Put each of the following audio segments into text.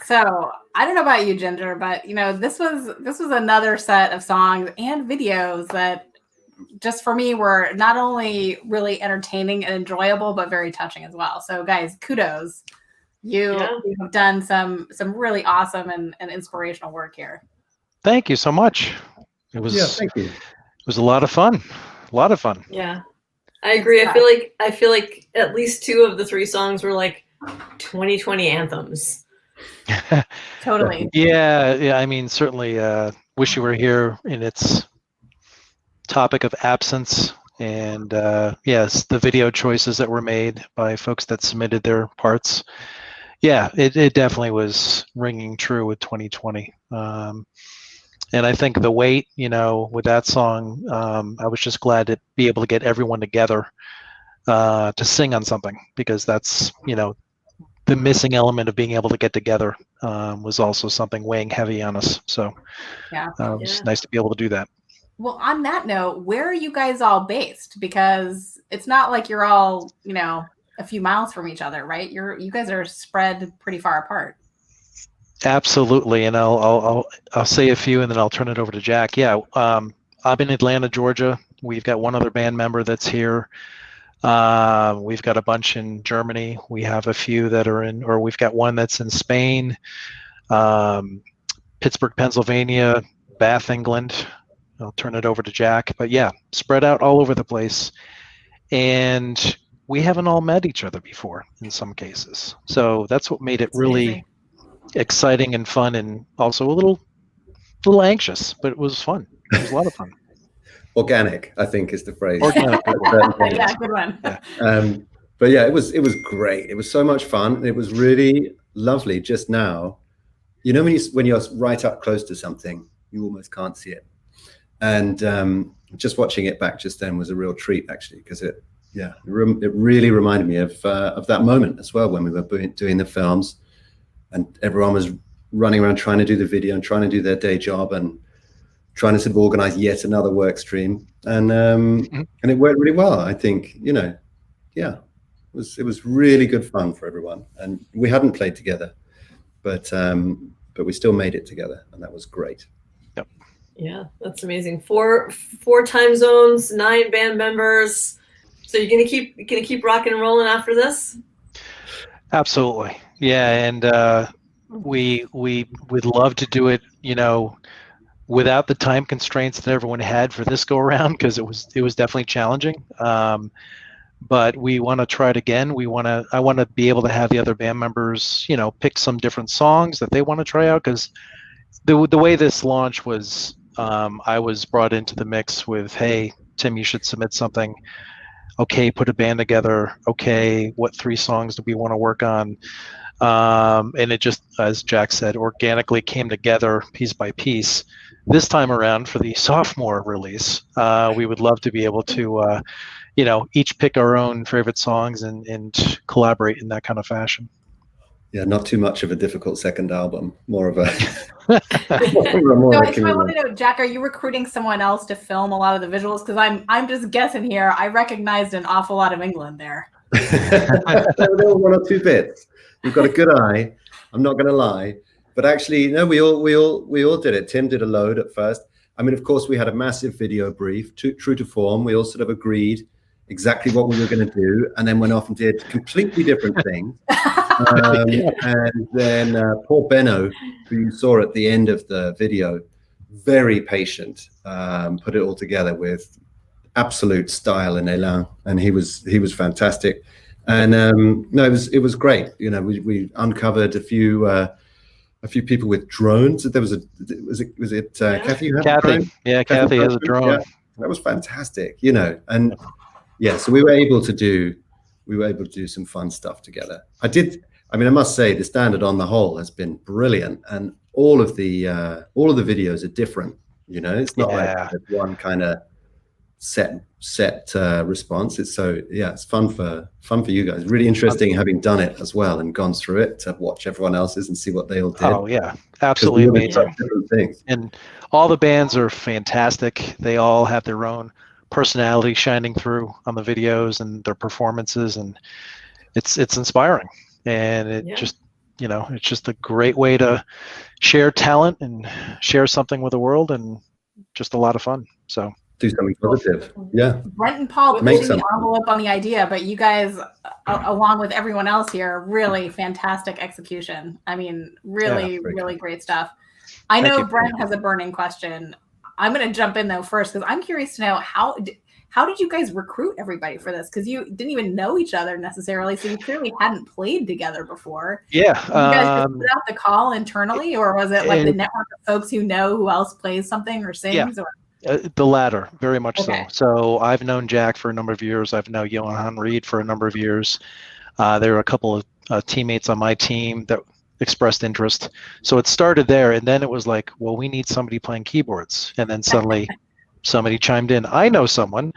So I don't know about you, Ginger, but this was another set of songs and videos that just for me were not only really entertaining and enjoyable, but very touching as well. So guys, kudos. You have done some really awesome and inspirational work here. Thank you so much. It was thank you. It was a lot of fun. A lot of fun. Yeah. I agree. I feel like at least 2 of the 3 songs were like 2020 anthems. Totally. Yeah. I mean, certainly Wish You Were Here in its topic of absence, and yes, the video choices that were made by folks that submitted their parts. Yeah, it definitely was ringing true with 2020. And I think the wait, with that song, I was just glad to be able to get everyone together to sing on something, because that's, the missing element of being able to get together was also something weighing heavy on us. So it was nice to be able to do that. Well, on that note, where are you guys all based? Because it's not like you're all, a few miles from each other, right? You guys are spread pretty far apart. Absolutely, and I'll say a few, and then I'll turn it over to Jack. Yeah, I'm in Atlanta, Georgia. We've got one other band member that's here. We've got a bunch in Germany. We have a few that are we've got one that's in Spain, Pittsburgh, Pennsylvania, Bath, England. I'll turn it over to Jack. But yeah, spread out all over the place. And we haven't all met each other before in some cases. So that's what made it really exciting and fun, and also a little anxious, but it was fun. It was a lot of fun. Organic, I think, is the phrase. Organic. Yeah, good one. Yeah. But yeah, it was great. It was so much fun. It was really lovely just now. When you're right up close to something, you almost can't see it. And just watching it back just then was a real treat, actually, because it really reminded me of that moment as well, when we were doing the films and everyone was running around trying to do the video and trying to do their day job and trying to sort of organize yet another work stream. And it worked really well. I think, it was really good fun for everyone. And we hadn't played together, but we still made it together, and that was great. Yep. Yeah, that's amazing. Four time zones, 9 band members. So you're gonna keep rocking and rolling after this? Absolutely. Yeah, and we would love to do it, without the time constraints that everyone had for this go around, because it was definitely challenging. But we want to try it again. I want to be able to have the other band members, pick some different songs that they want to try out, because the way this launch was, I was brought into the mix with, hey, Tim, you should submit something. Okay, put a band together. Okay, what 3 songs do we want to work on? And it just, as Jack said, organically came together piece by piece. This time around for the sophomore release, we would love to be able to, each pick our own favorite songs and collaborate in that kind of fashion. Yeah, not too much of a difficult second album, more of a... So I want to know, Jack, are you recruiting someone else to film a lot of the visuals? Because I'm just guessing here. I recognized an awful lot of England there. There were 1 or 2 bits. You've got a good eye. I'm not going to lie, but actually, no, we all did it. Tim did a load at first. I mean, of course, we had a massive video brief, true to form. We all sort of agreed exactly what we were going to do, and then went off and did completely different things. And then poor Benno, who you saw at the end of the video, very patient, put it all together with absolute style and elan, and he was fantastic. And no, it was great. We uncovered a few people with drones. There was Kathy? You had Kathy, a drone? yeah, Kathy has a drone. Yeah, that was fantastic. And yeah, so we were able to do some fun stuff together. I must say the standard on the whole has been brilliant, and all of the videos are different. It's not like one kind of set response. It's fun for you guys. Really interesting having done it as well and gone through it to watch everyone else's and see what they all did. Oh yeah, absolutely amazing. Different things. And all the bands are fantastic. They all have their own personality shining through on the videos and their performances, and it's inspiring. And it just you know, it's just a great way to share talent and share something with the world, and just a lot of fun. So do something positive. Yeah. Brent and Paul Make pushing the something. envelope on the idea, but you guys, along with everyone else here, really fantastic execution. I mean, really, really great stuff. I know Brent has a burning question. I'm going to jump in though first, because I'm curious to know how did you guys recruit everybody for this? Because you didn't even know each other necessarily, so you clearly hadn't played together before. Yeah. Did you guys just put out the call internally, or was it like the network of folks who know who else plays something or sings? Yeah. Or? The latter, very much Okay. so. So I've known Jack for a number of years. I've known Johan Reed for a number of years. There were a couple of teammates on my team that expressed interest. So it started there, and then it was like, well, we need somebody playing keyboards. And then suddenly somebody chimed in, I know someone.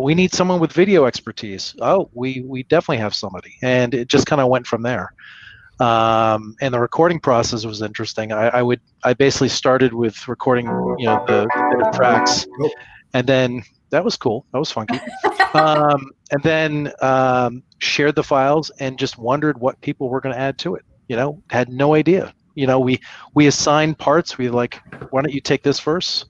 We need someone with video expertise. Oh, we definitely have somebody. And it just kind of went from there. And the recording process was interesting. I basically started with recording, you know, the tracks, and then that was cool. That was funky. And then shared the files and just wondered what people were going to add to it. You know, had no idea. You know, we assigned parts. We like, why don't you take this verse?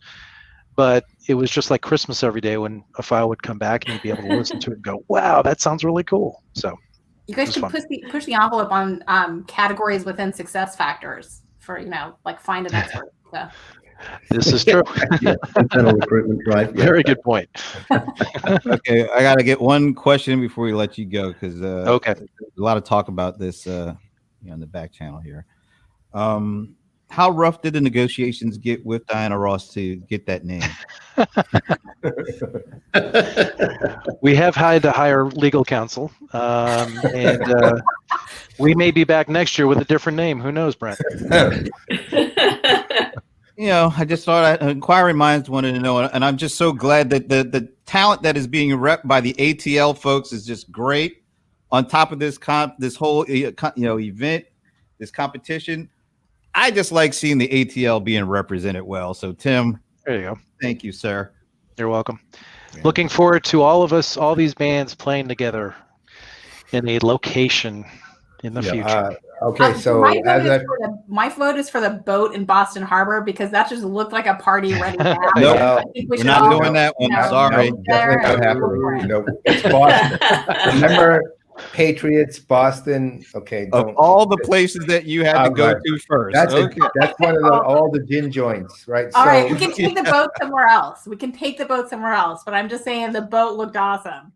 But it was just like Christmas every day when a file would come back and you'd be able to listen to it and go, wow, that sounds really cool. So you guys should push the envelope on categories within success factors for, you know, like find an expert. So. This is true. Yeah, internal recruitment drive. Yeah. Very good point. Okay, I got to get one question before we let you go, because okay, there's a lot of talk about this in the back channel here. How rough did the negotiations get with Diana Ross to get that name? We have had to hire legal counsel, and we may be back next year with a different name. Who knows, Brent? You know, I just thought inquiring minds wanted to know, and I'm just so glad that the talent that is being repped by the ATL folks is just great. On top of this whole event, this competition, I just like seeing the ATL being represented well. So Tim, there you go. Thank you, sir. You're welcome. Yeah. Looking forward to all these bands playing together in a location in the future. Okay, so my vote is for the boat in Boston Harbor, because that just looked like a party ready now. Nope, we're not doing that one. Sorry. No, definitely not happening. No, it's Boston. Remember, Patriots, Boston. Okay. Of all the places that you had to go to first. That's one of all the gin joints, right? All right, we can take the boat somewhere else. But I'm just saying the boat looked awesome.